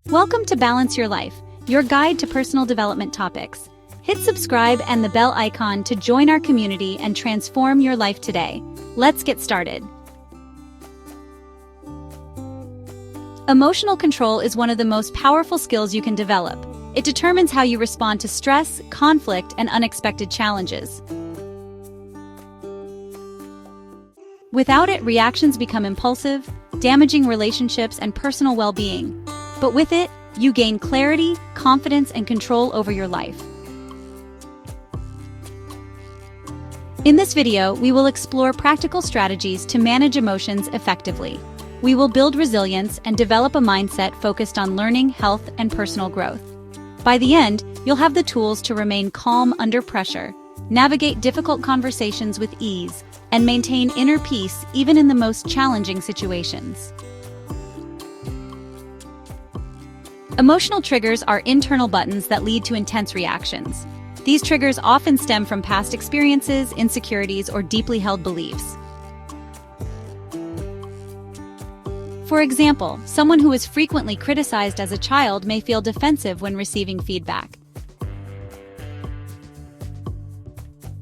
Welcome to Balance Your Life, your guide to personal development topics. Hit subscribe and the bell icon to join our community and transform your life today. Let's get started. Emotional control is one of the most powerful skills you can develop. It determines how you respond to stress, conflict, and unexpected challenges. Without it, reactions become impulsive, damaging relationships and personal well-being. But with it, you gain clarity, confidence, and control over your life. In this video, we will explore practical strategies to manage emotions effectively. We will build resilience and develop a mindset focused on learning, health, and personal growth. By the end, you'll have the tools to remain calm under pressure, navigate difficult conversations with ease, and maintain inner peace even in the most challenging situations. Emotional triggers are internal buttons that lead to intense reactions. These triggers often stem from past experiences, insecurities, or deeply held beliefs. For example, someone who is frequently criticized as a child may feel defensive when receiving feedback.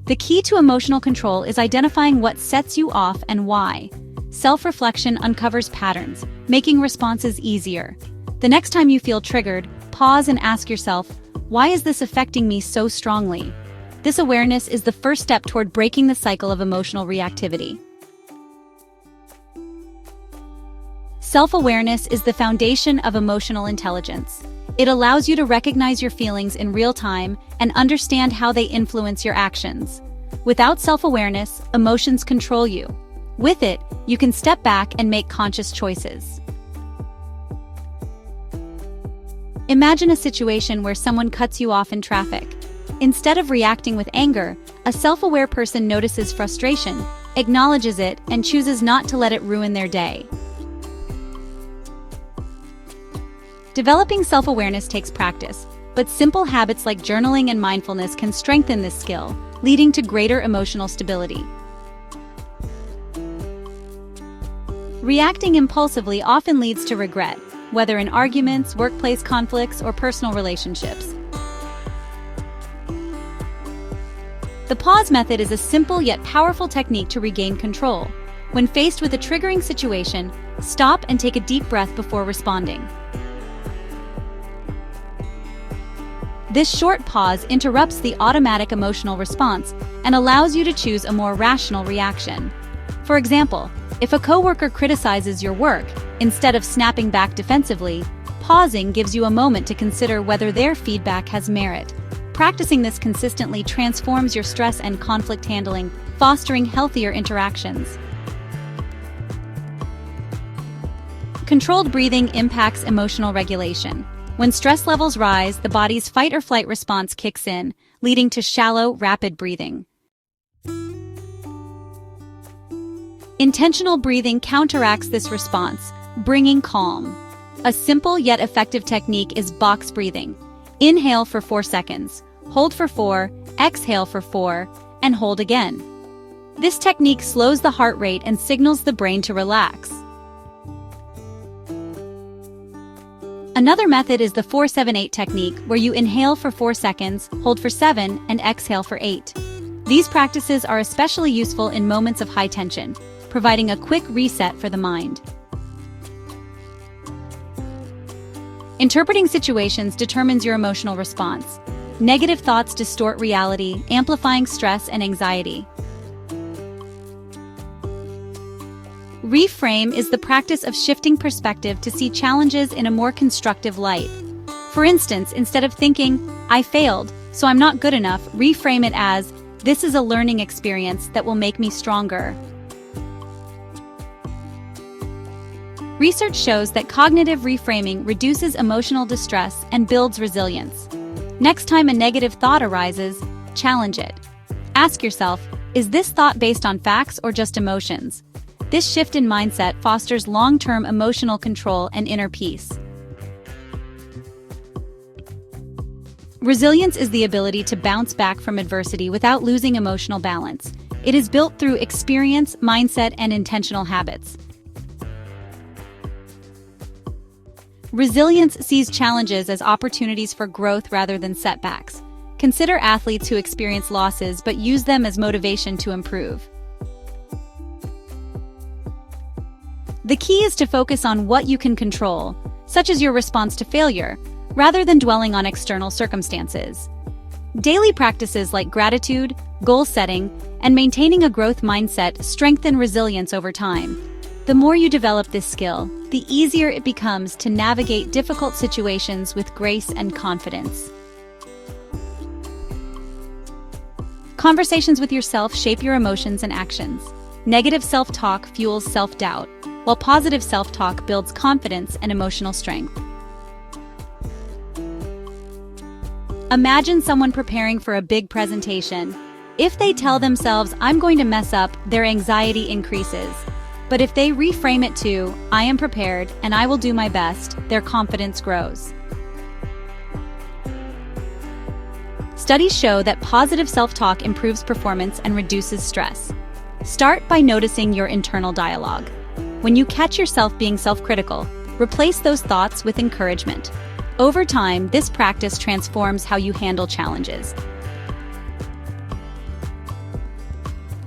The key to emotional control is identifying what sets you off and why. Self-reflection uncovers patterns, making responses easier. The next time you feel triggered, pause and ask yourself, why is this affecting me so strongly? This awareness is the first step toward breaking the cycle of emotional reactivity. Self-awareness is the foundation of emotional intelligence. It allows you to recognize your feelings in real time and understand how they influence your actions. Without self-awareness, emotions control you. With it, you can step back and make conscious choices. Imagine a situation where someone cuts you off in traffic. Instead of reacting with anger, a self-aware person notices frustration, acknowledges it, and chooses not to let it ruin their day. Developing self-awareness takes practice, but simple habits like journaling and mindfulness can strengthen this skill, leading to greater emotional stability. Reacting impulsively often leads to regret, whether in arguments, workplace conflicts, or personal relationships. The pause method is a simple yet powerful technique to regain control. When faced with a triggering situation, stop and take a deep breath before responding. This short pause interrupts the automatic emotional response and allows you to choose a more rational reaction. For example, if a coworker criticizes your work, instead of snapping back defensively, pausing gives you a moment to consider whether their feedback has merit. Practicing this consistently transforms your stress and conflict handling, fostering healthier interactions. Controlled breathing impacts emotional regulation. When stress levels rise, the body's fight or flight response kicks in, leading to shallow, rapid breathing. Intentional breathing counteracts this response, bringing calm. A simple yet effective technique is box breathing. Inhale for 4 seconds, hold for 4, exhale for 4, and hold again. This technique slows the heart rate and signals the brain to relax. Another method is the 4-7-8 technique, where you inhale for 4 seconds, hold for 7, and exhale for 8. These practices are especially useful in moments of high tension, providing a quick reset for the mind. Interpreting situations determines your emotional response. Negative thoughts distort reality, amplifying stress and anxiety. Reframe is the practice of shifting perspective to see challenges in a more constructive light. For instance, instead of thinking, "I failed, so I'm not good enough," reframe it as, "This is a learning experience that will make me stronger." Research shows that cognitive reframing reduces emotional distress and builds resilience. Next time a negative thought arises, challenge it. Ask yourself, is this thought based on facts or just emotions? This shift in mindset fosters long-term emotional control and inner peace. Resilience is the ability to bounce back from adversity without losing emotional balance. It is built through experience, mindset, and intentional habits. Resilience sees challenges as opportunities for growth rather than setbacks. Consider athletes who experience losses but use them as motivation to improve. The key is to focus on what you can control, such as your response to failure, rather than dwelling on external circumstances. Daily practices like gratitude, goal setting, and maintaining a growth mindset strengthen resilience over time. The more you develop this skill, the easier it becomes to navigate difficult situations with grace and confidence. Conversations with yourself shape your emotions and actions. Negative self-talk fuels self-doubt, while positive self-talk builds confidence and emotional strength. Imagine someone preparing for a big presentation. If they tell themselves, "I'm going to mess up," their anxiety increases. But if they reframe it to, "I am prepared and I will do my best," their confidence grows. Studies show that positive self-talk improves performance and reduces stress. Start by noticing your internal dialogue. When you catch yourself being self-critical, replace those thoughts with encouragement. Over time, this practice transforms how you handle challenges.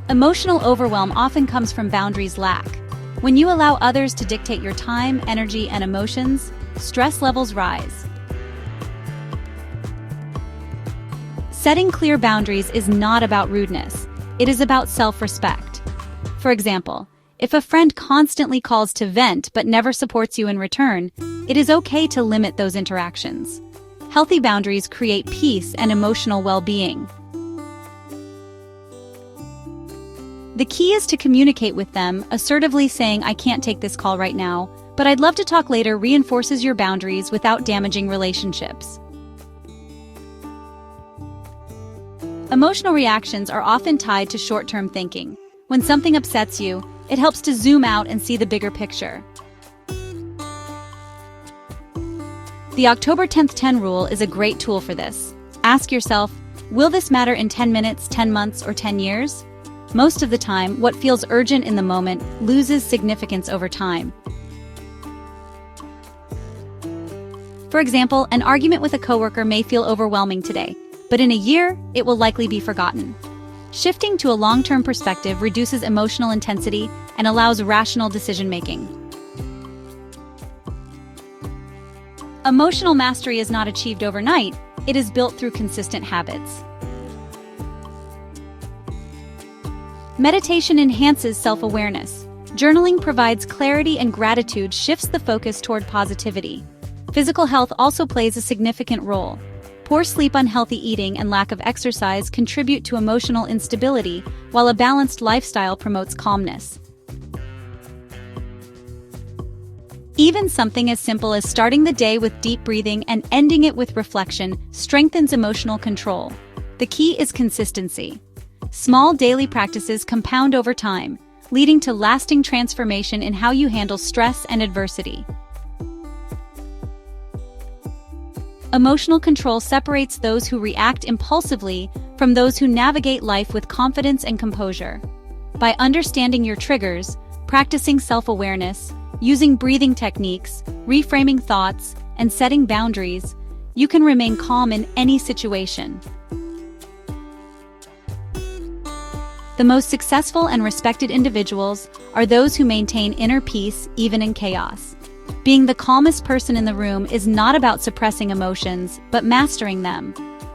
Emotional overwhelm often comes from boundaries lack. When you allow others to dictate your time, energy, and emotions, stress levels rise. Setting clear boundaries is not about rudeness. It is about self-respect. For example, if a friend constantly calls to vent but never supports you in return, it is okay to limit those interactions. Healthy boundaries create peace and emotional well-being. The key is to communicate with them, assertively saying, "I can't take this call right now, but I'd love to talk later," reinforces your boundaries without damaging relationships. Emotional reactions are often tied to short-term thinking. When something upsets you, it helps to zoom out and see the bigger picture. The October 10th 10 rule is a great tool for this. Ask yourself, will this matter in 10 minutes, 10 months, or 10 years? Most of the time, what feels urgent in the moment loses significance over time. For example, an argument with a coworker may feel overwhelming today, but in a year, it will likely be forgotten. Shifting to a long-term perspective reduces emotional intensity and allows rational decision-making. Emotional mastery is not achieved overnight, it is built through consistent habits. Meditation enhances self-awareness. Journaling provides clarity, and gratitude shifts the focus toward positivity. Physical health also plays a significant role. Poor sleep, unhealthy eating, and lack of exercise contribute to emotional instability, while a balanced lifestyle promotes calmness. Even something as simple as starting the day with deep breathing and ending it with reflection strengthens emotional control. The key is consistency. Small daily practices compound over time, leading to lasting transformation in how you handle stress and adversity. Emotional control separates those who react impulsively from those who navigate life with confidence and composure. By understanding your triggers, practicing self-awareness, using breathing techniques, reframing thoughts, and setting boundaries, you can remain calm in any situation. The most successful and respected individuals are those who maintain inner peace even in chaos. Being the calmest person in the room is not about suppressing emotions, but mastering them.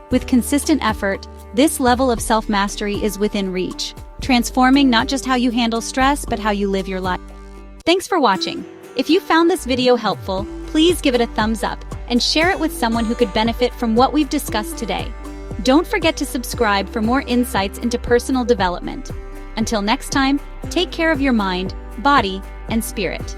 With consistent effort, this level of self-mastery is within reach, transforming not just how you handle stress, but how you live your life. Thanks for watching. If you found this video helpful, please give it a thumbs up and share it with someone who could benefit from what we've discussed today. Don't forget to subscribe for more insights into personal development. Until next time, take care of your mind, body, and spirit.